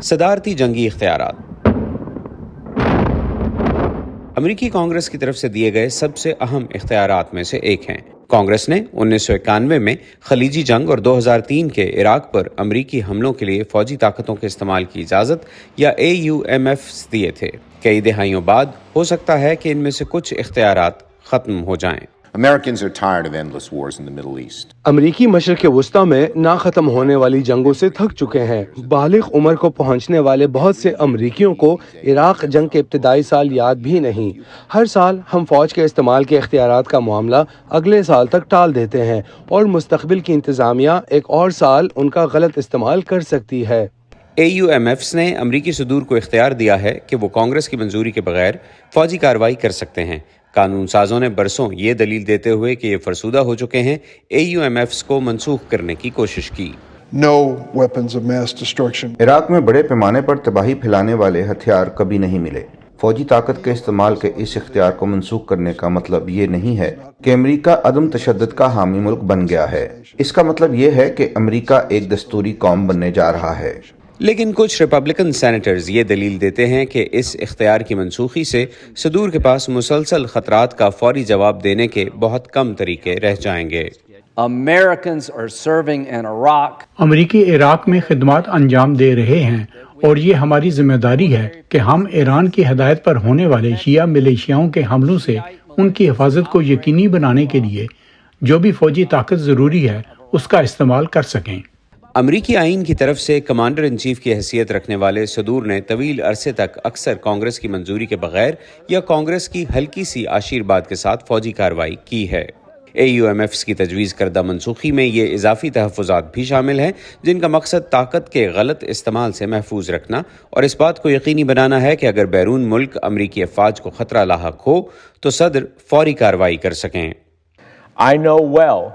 صدارتی جنگی اختیارات۔ امریکی کانگریس کی طرف سے دیے گئے سب سے اہم اختیارات میں سے ایک ہیں۔ کانگریس نے 1991 میں خلیجی جنگ اور 2003 کے عراق پر امریکی حملوں کے لیے فوجی طاقتوں کے استعمال کی اجازت یا AUMFs دیے تھے۔ کئی دہائیوں بعد ہو سکتا ہے کہ ان میں سے کچھ اختیارات ختم ہو جائیں۔ Americans are tired of endless wars in the Middle East. امریکی مشرق وسطیٰ میں نہ ختم ہونے والی جنگوں سے تھک چکے ہیں۔ بالغ عمر کو پہنچنے والے بہت سے امریکیوں کو عراق جنگ کے ابتدائی سال یاد بھی نہیں۔ ہر سال ہم فوج کے استعمال کے اختیارات کا معاملہ اگلے سال تک ٹال دیتے ہیں اور مستقبل کی انتظامیہ ایک اور سال ان کا غلط استعمال کر سکتی ہے۔ AUMFs نے امریکی صدور کو اختیار دیا ہے کہ وہ کانگریس کی منظوری کے بغیر فوجی کارروائی کر سکتے ہیں۔ قانون سازوں نے برسوں یہ دلیل دیتے ہوئے کہ یہ فرسودہ ہو چکے ہیں، AUMFs کو منسوخ کرنے کی کوشش کی۔ No weapons of mass destruction. Iraq میں بڑے پیمانے پر تباہی پھیلانے والے ہتھیار کبھی نہیں ملے۔ فوجی طاقت کے استعمال کے اس اختیار کو منسوخ کرنے کا مطلب یہ نہیں ہے کہ امریکہ عدم تشدد کا حامی ملک بن گیا ہے۔ اس کا مطلب یہ ہے کہ امریکہ ایک دستوری قوم بننے جا رہا ہے۔ لیکن کچھ ریپبلکن سینیٹرز یہ دلیل دیتے ہیں کہ اس اختیار کی منسوخی سے صدور کے پاس مسلسل خطرات کا فوری جواب دینے کے بہت کم طریقے رہ جائیں گے۔ Americans are serving in Iraq. امریکی عراق میں خدمات انجام دے رہے ہیں اور یہ ہماری ذمہ داری ہے کہ ہم ایران کی ہدایت پر ہونے والے شیعہ ملیشیاؤں کے حملوں سے ان کی حفاظت کو یقینی بنانے کے لیے جو بھی فوجی طاقت ضروری ہے اس کا استعمال کر سکیں۔ امریکی آئین کی طرف سے کمانڈر ان چیف کی حیثیت رکھنے والے صدور نے طویل عرصے تک اکثر کانگریس کی منظوری کے بغیر یا کانگریس کی ہلکی سی آشیرواد کے ساتھ فوجی کارروائی کی ہے۔ AUMFs کی تجویز کردہ منسوخی میں یہ اضافی تحفظات بھی شامل ہیں جن کا مقصد طاقت کے غلط استعمال سے محفوظ رکھنا اور اس بات کو یقینی بنانا ہے کہ اگر بیرون ملک امریکی افواج کو خطرہ لاحق ہو تو صدر فوری کارروائی کر سکیں۔ I know well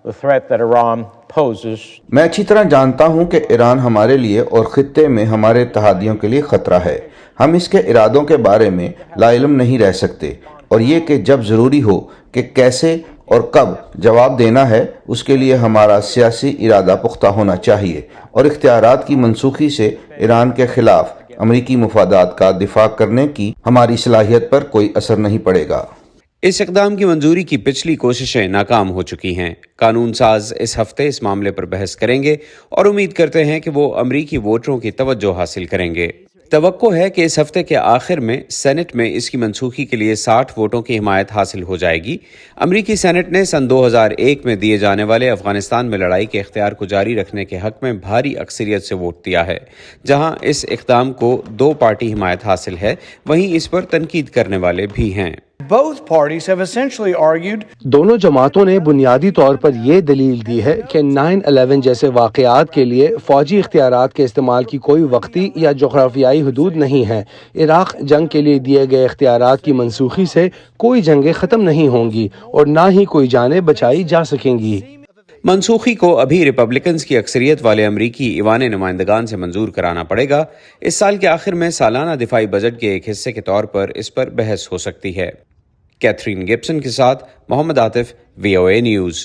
the threat that Iran poses. میں اچھی طرح جانتا ہوں کہ ایران ہمارے لیے اور خطے میں ہمارے اتحادیوں کے لیے خطرہ ہے۔ ہم اس کے ارادوں کے بارے میں لا علم نہیں رہ سکتے اور یہ کہ جب ضروری ہو کہ کیسے اور کب جواب دینا ہے اس کے لیے ہمارا سیاسی ارادہ پختہ ہونا چاہیے اور اختیارات کی منسوخی سے ایران کے خلاف امریکی مفادات کا دفاع کرنے کی ہماری صلاحیت پر کوئی اثر نہیں پڑے گا۔ اس اقدام کی منظوری کی پچھلی کوششیں ناکام ہو چکی ہیں۔ قانون ساز اس ہفتے اس معاملے پر بحث کریں گے اور امید کرتے ہیں کہ وہ امریکی ووٹروں کی توجہ حاصل کریں گے۔ توقع ہے کہ اس ہفتے کے آخر میں سینٹ میں اس کی منسوخی کے لیے 60 ووٹوں کی حمایت حاصل ہو جائے گی۔ امریکی سینٹ نے سن 2001 میں دیے جانے والے افغانستان میں لڑائی کے اختیار کو جاری رکھنے کے حق میں بھاری اکثریت سے ووٹ دیا ہے۔ جہاں اس اقدام کو 2 پارٹی حمایت حاصل ہے، وہیں اس پر تنقید کرنے والے بھی ہیں۔ Both parties have essentially argued. دونوں جماعتوں نے بنیادی طور پر یہ دلیل دی ہے کہ 9/11 جیسے واقعات کے لیے فوجی اختیارات کے استعمال کی کوئی وقتی یا جغرافیائی حدود نہیں ہے۔ عراق جنگ کے لیے دیے گئے اختیارات کی منسوخی سے کوئی جنگیں ختم نہیں ہوں گی اور نہ ہی کوئی جانیں بچائی جا سکیں گی۔ منسوخی کو ابھی ریپبلکنز کی اکثریت والے امریکی ایوان نمائندگان سے منظور کرانا پڑے گا۔ اس سال کے آخر میں سالانہ دفاعی بجٹ کے ایک حصے کے طور پر اس پر بحث ہو سکتی ہے۔ کیتھرین گبسن کے ساتھ محمد عاطف، VOA نیوز۔